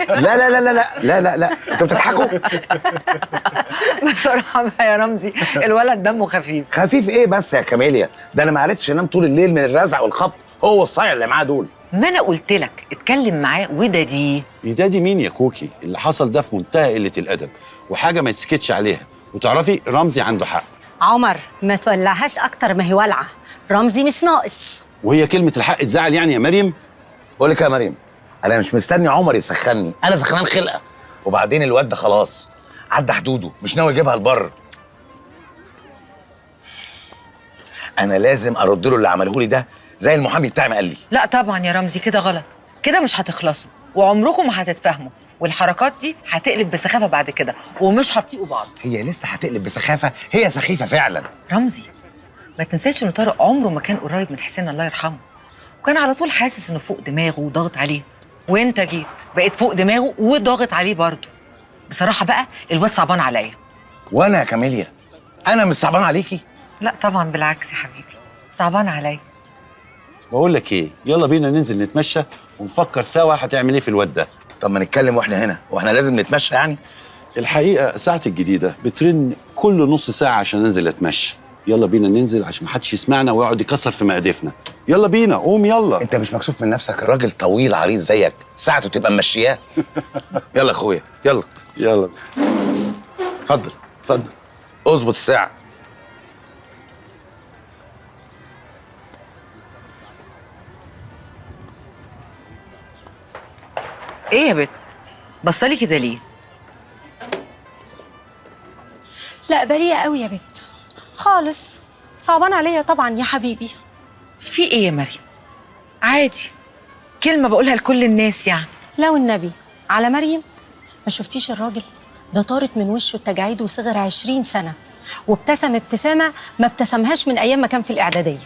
لا لا لا لا لا لا لا لا، انتوا بتضحكوا؟ بصراحه بقى يا رمزي الولد دمه خفيف. خفيف ايه بس يا كاميليا؟ ده انا ما عرفتش انام طول الليل من الرزع والخبط، هو الصايع اللي معاه دول. ما انا قلت لك اتكلم معاه وده دي. يدادي مين يا كوكي؟ اللي حصل ده في منتهى قله الادب وحاجه ما يتسكتش عليها، وتعرفي رمزي عنده حق. عمر ما تولعهاش اكتر ما هي والعه، رمزي مش ناقص. وهي كلمه الحق تزعل يعني يا مريم؟ بقول لك يا مريم، انا مش مستني عمر يسخني، انا سخنان خلقه. وبعدين الواد ده خلاص عدى حدوده، مش ناوي يجيبها لبر. انا لازم ارد له اللي عمله لي ده زي المحامي بتاعي ما قال لي. لا طبعا يا رمزي كده غلط، كده مش هتخلصوا وعمركم ما هتتفاهموا، والحركات دي هتقلب بسخافه بعد كده ومش هتطيقوا بعض. هي لسه هتقلب بسخافه؟ هي سخيفه فعلا. رمزي ما تنساش ان طارق عمره ما كان قريب من حسين الله يرحمه، وكان على طول حاسس انه فوق دماغه وضاغط عليه، وانت جيت بقيت فوق دماغه وضاغط عليه برضه. بصراحه بقى الواد صعبان عليا. وانا يا كاميليا انا مش صعبان عليكي؟ لا طبعا بالعكس يا حبيبي، صعبان عليا. بقول لك ايه، يلا بينا ننزل نتمشى ونفكر سوا هتعمل ايه في الواد ده. طب ما نتكلم واحنا هنا، واحنا لازم نتمشى يعني؟ الحقيقه ساعتي الجديده بترن كل نص ساعه عشان انزل اتمشى. يلا بينا ننزل عشان محدش يسمعنا ويقعد يكسر في مقادفنا. يلا بينا، قوم يلا. انت مش مكسوف من نفسك؟ الراجل طويل عريض زيك ساعته تبقى ممشياه. يلا يا اخويا يلا. يلا اتفضل اتفضل، اظبط الساعه. ايه يا بت بصلي كده ليه؟ لا بريئه قوي يا بت خالص، صعبان عليا طبعا يا حبيبي. في ايه يا مريم؟ عادي، كلمه بقولها لكل الناس يعني. لو النبي على مريم، ما شفتيش الراجل ده طارت من وشه التجاعيد وصغر 20 سنه، وابتسم ابتسامه ما ابتسمهاش من ايام ما كان في الاعداديه.